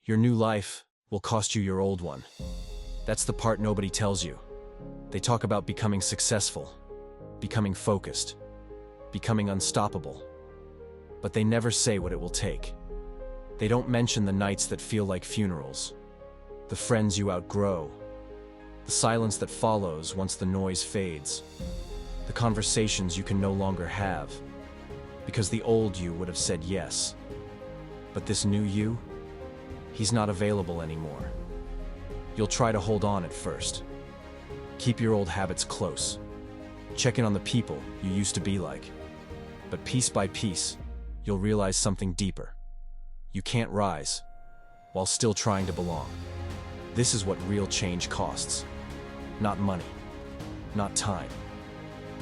Your new life will cost you your old one. That's the part nobody tells you. They talk about becoming successful, becoming focused, becoming unstoppable. But they never say what it will take. They don't mention the nights that feel like funerals, the friends you outgrow, the silence that follows once the noise fades, the conversations you can no longer have, because the old you would have said yes. But this new you, he's not available anymore. You'll try to hold on at first. Keep your old habits close. Check in on the people you used to be like. But piece by piece, you'll realize something deeper. You can't rise while still trying to belong. This is what real change costs. Not money, not time.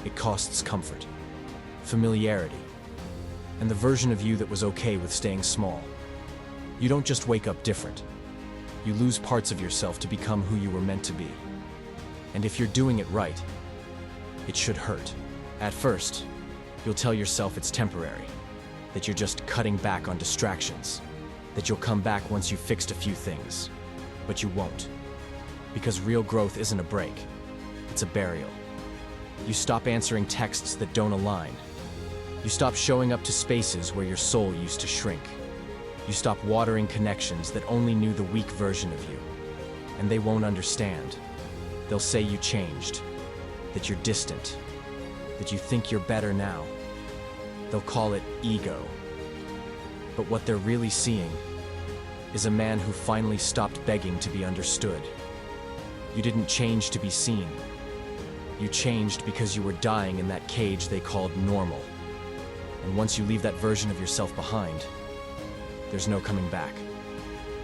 It costs comfort, familiarity, and the version of you that was okay with staying small. You don't just wake up different. You lose parts of yourself to become who you were meant to be. And if you're doing it right, it should hurt. At first, you'll tell yourself it's temporary, that you're just cutting back on distractions, that you'll come back once you've fixed a few things. But you won't. Because real growth isn't a break, it's a burial. You stop answering texts that don't align. You stop showing up to spaces where your soul used to shrink. You stop watering connections that only knew the weak version of you. And they won't understand. They'll say you changed, that you're distant, that you think you're better now. They'll call it ego. But what they're really seeing is a man who finally stopped begging to be understood. You didn't change to be seen. You changed because you were dying in that cage they called normal. And once you leave that version of yourself behind, there's no coming back.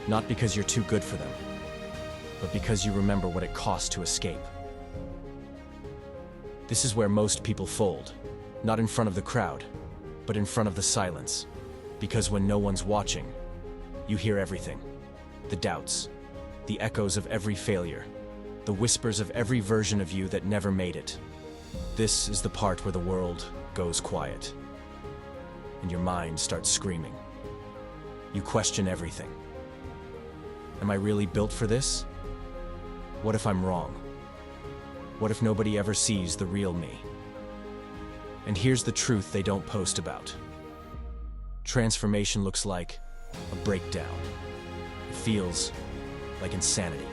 Not because you're too good for them, but because you remember what it cost to escape. This is where most people fold, not in front of the crowd, but in front of the silence. Because when no one's watching, you hear everything. The doubts, the echoes of every failure, the whispers of every version of you that never made it. This is the part where the world goes quiet, and your mind starts screaming. You question everything. Am I really built for this? What if I'm wrong? What if nobody ever sees the real me? And here's the truth they don't post about. Transformation looks like a breakdown. It feels like insanity.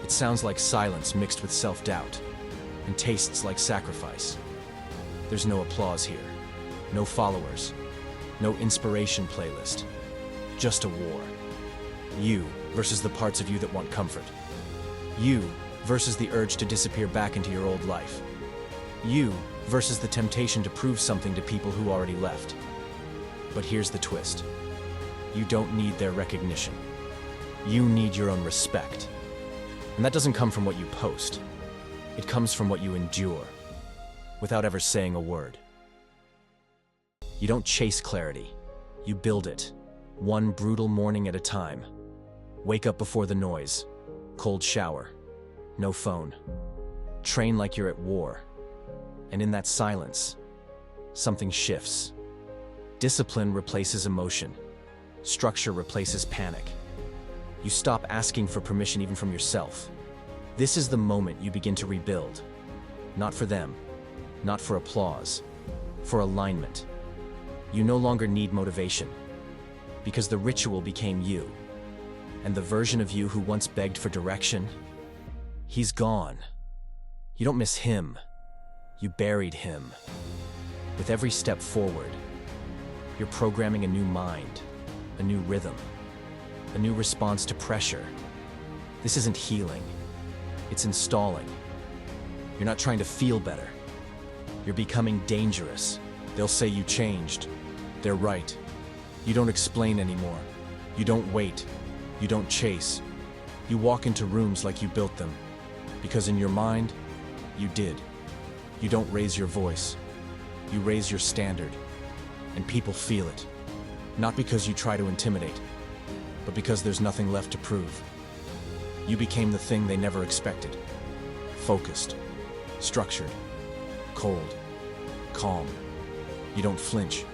It sounds like silence mixed with self-doubt, and tastes like sacrifice. There's no applause here, no followers, no inspiration playlist, just a war. You versus the parts of you that want comfort. You versus the urge to disappear back into your old life. You versus the temptation to prove something to people who already left. But here's the twist. You don't need their recognition. You need your own respect. And that doesn't come from what you post. It comes from what you endure, without ever saying a word. You don't chase clarity. You build it, one brutal morning at a time. Wake up before the noise. Cold shower. No phone. Train like you're at war. And in that silence, something shifts. Discipline replaces emotion. Structure replaces panic. You stop asking for permission even from yourself. This is the moment you begin to rebuild. Not for them, not for applause, for alignment. You no longer need motivation, because the ritual became you. And the version of you who once begged for direction, he's gone. You don't miss him. You buried him. With every step forward, you're programming a new mind, a new rhythm, a new response to pressure. This isn't healing. It's installing. You're not trying to feel better. You're becoming dangerous. They'll say you changed. They're right. You don't explain anymore. You don't wait. You don't chase. You walk into rooms like you built them. Because in your mind, you did. You don't raise your voice. You raise your standard. And people feel it. Not because you try to intimidate, but because there's nothing left to prove. You became the thing they never expected. Focused, structured, cold, calm. You don't flinch.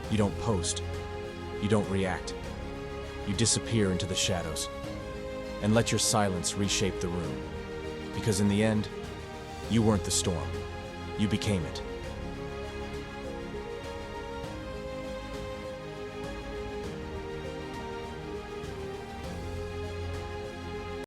You don't post. You don't react. You disappear into the shadows and let your silence reshape the room. Because in the end, you weren't the storm. You became it.